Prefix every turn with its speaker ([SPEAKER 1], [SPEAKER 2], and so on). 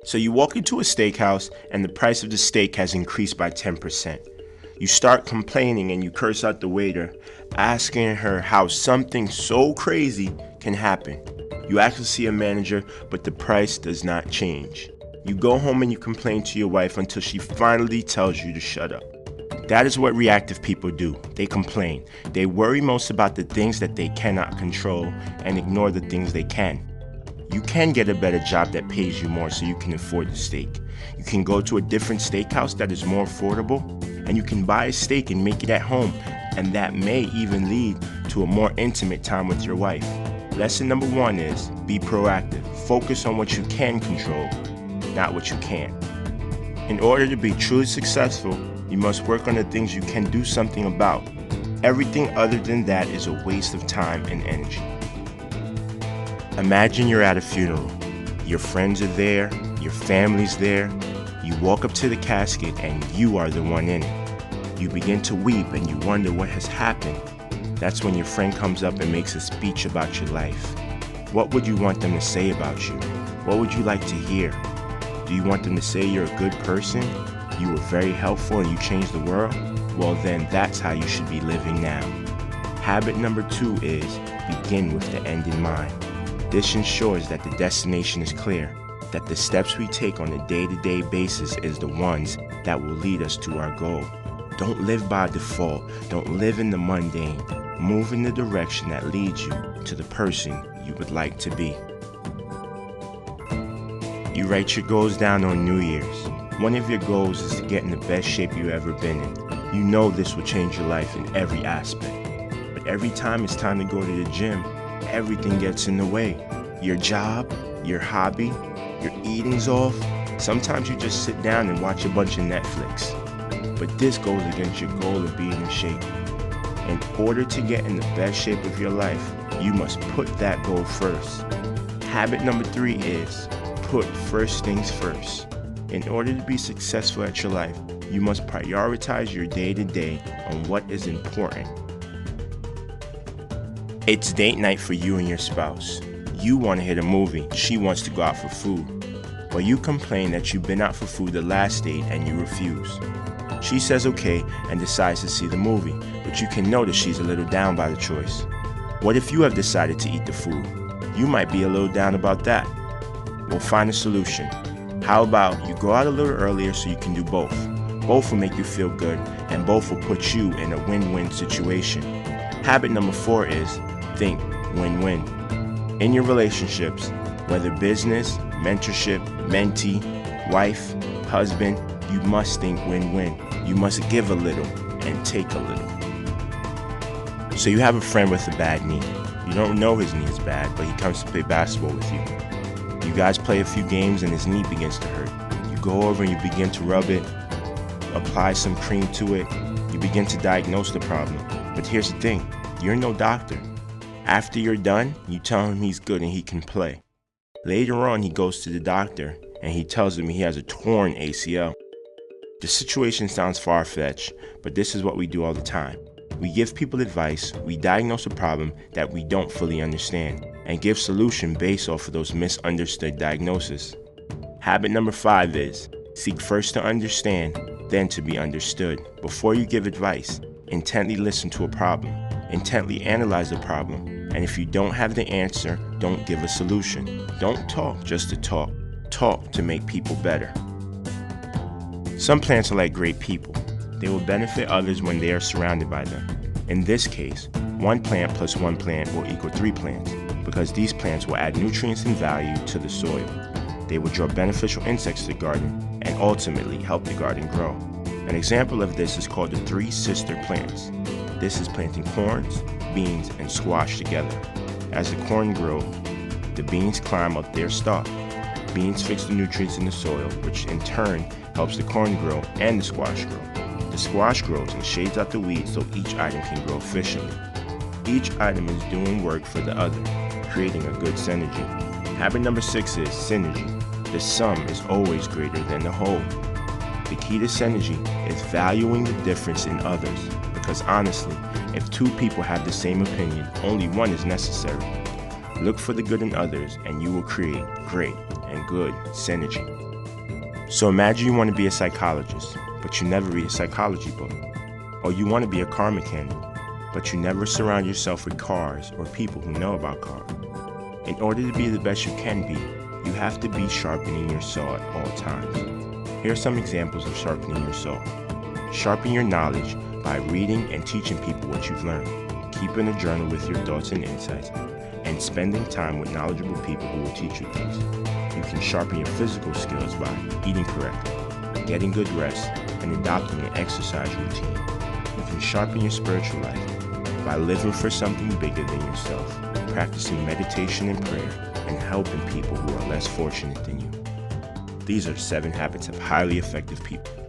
[SPEAKER 1] So you walk into a steakhouse and the price of the steak has increased by 10%. You start complaining and you curse out the waiter, asking her how something so crazy can happen. You actually see a manager, but the price does not change. You go home and you complain to your wife until she finally tells you to shut up. That is what reactive people do. They complain. They worry most about the things that they cannot control and ignore the things they can. You can get a better job that pays you more so you can afford the steak. You can go to a different steakhouse that is more affordable, and you can buy a steak and make it at home, and that may even lead to a more intimate time with your wife. Lesson number 1 is be proactive. Focus on what you can control, not what you can't. In order to be truly successful, you must work on the things you can do something about. Everything other than that is a waste of time and energy. Imagine you're at a funeral. Your friends are there, your family's there. You walk up to the casket and you are the one in it. You begin to weep and you wonder what has happened. That's when your friend comes up and makes a speech about your life. What would you want them to say about you? What would you like to hear? Do you want them to say you're a good person? You were very helpful and you changed the world? Well then, that's how you should be living now. Habit number 2 is begin with the end in mind. This ensures that the destination is clear, that the steps we take on a day-to-day basis is the ones that will lead us to our goal. Don't live by default. Don't live in the mundane. Move in the direction that leads you to the person you would like to be. You write your goals down on New Year's. One of your goals is to get in the best shape you've ever been in. You know this will change your life in every aspect. But every time it's time to go to the gym, everything gets in the way. Your job, your hobby, your eating's off. Sometimes you just sit down and watch a bunch of Netflix. But this goes against your goal of being in shape. In order to get in the best shape of your life, you must put that goal first. Habit number 3 is put first things first. In order to be successful at your life, you must prioritize your day-to-day on what is important. It's date night for you and your spouse. You want to hit a movie, she wants to go out for food. But you complain that you've been out for food the last date and you refuse. She says okay and decides to see the movie, but you can notice she's a little down by the choice. What if you have decided to eat the food? You might be a little down about that. We'll find a solution. How about you go out a little earlier so you can do both? Both will make you feel good and both will put you in a win-win situation. Habit number 4 is think win-win. In your relationships, whether business, mentorship, mentee, wife, husband, you must think win-win. You must give a little and take a little. So you have a friend with a bad knee. You don't know his knee is bad, but he comes to play basketball with you. You guys play a few games and his knee begins to hurt. You go over and you begin to rub it, apply some cream to it. You begin to diagnose the problem. But here's the thing, you're no doctor. After you're done, you tell him he's good and he can play. Later on, he goes to the doctor and he tells him he has a torn ACL. The situation sounds far-fetched, but this is what we do all the time. We give people advice, we diagnose a problem that we don't fully understand, and give solution based off of those misunderstood diagnoses. Habit number 5 is seek first to understand, then to be understood. Before you give advice, intently listen to a problem, intently analyze the problem, and if you don't have the answer, don't give a solution. Don't talk just to talk. Talk to make people better. Some plants are like great people. They will benefit others when they are surrounded by them. In this case, 1 plant plus 1 plant will equal 3 plants, because these plants will add nutrients and value to the soil. They will draw beneficial insects to the garden and ultimately help the garden grow. An example of this is called the 3 sister plants. This is planting corns, beans, and squash together. As the corn grow, the beans climb up their stalk. Beans fix the nutrients in the soil, which in turn helps the corn grow and the squash grow. The squash grows and shades out the weeds so each item can grow efficiently. Each item is doing work for the other, creating a good synergy. Habit number 6 is synergy. The sum is always greater than the whole. The key to synergy is valuing the difference in others, because honestly, if 2 people have the same opinion, only 1 is necessary. Look for the good in others and you will create great and good synergy. So imagine you want to be a psychologist, but you never read a psychology book. Or you want to be a car mechanic, but you never surround yourself with cars or people who know about cars. In order to be the best you can be, you have to be sharpening your saw at all times. Here are some examples of sharpening your saw. Sharpen your knowledge by reading and teaching people what you've learned, keeping a journal with your thoughts and insights, and spending time with knowledgeable people who will teach you things. You can sharpen your physical skills by eating correctly, getting good rest, and adopting an exercise routine. You can sharpen your spiritual life by living for something bigger than yourself, practicing meditation and prayer, and helping people who are less fortunate than you. These are 7 habits of highly effective people.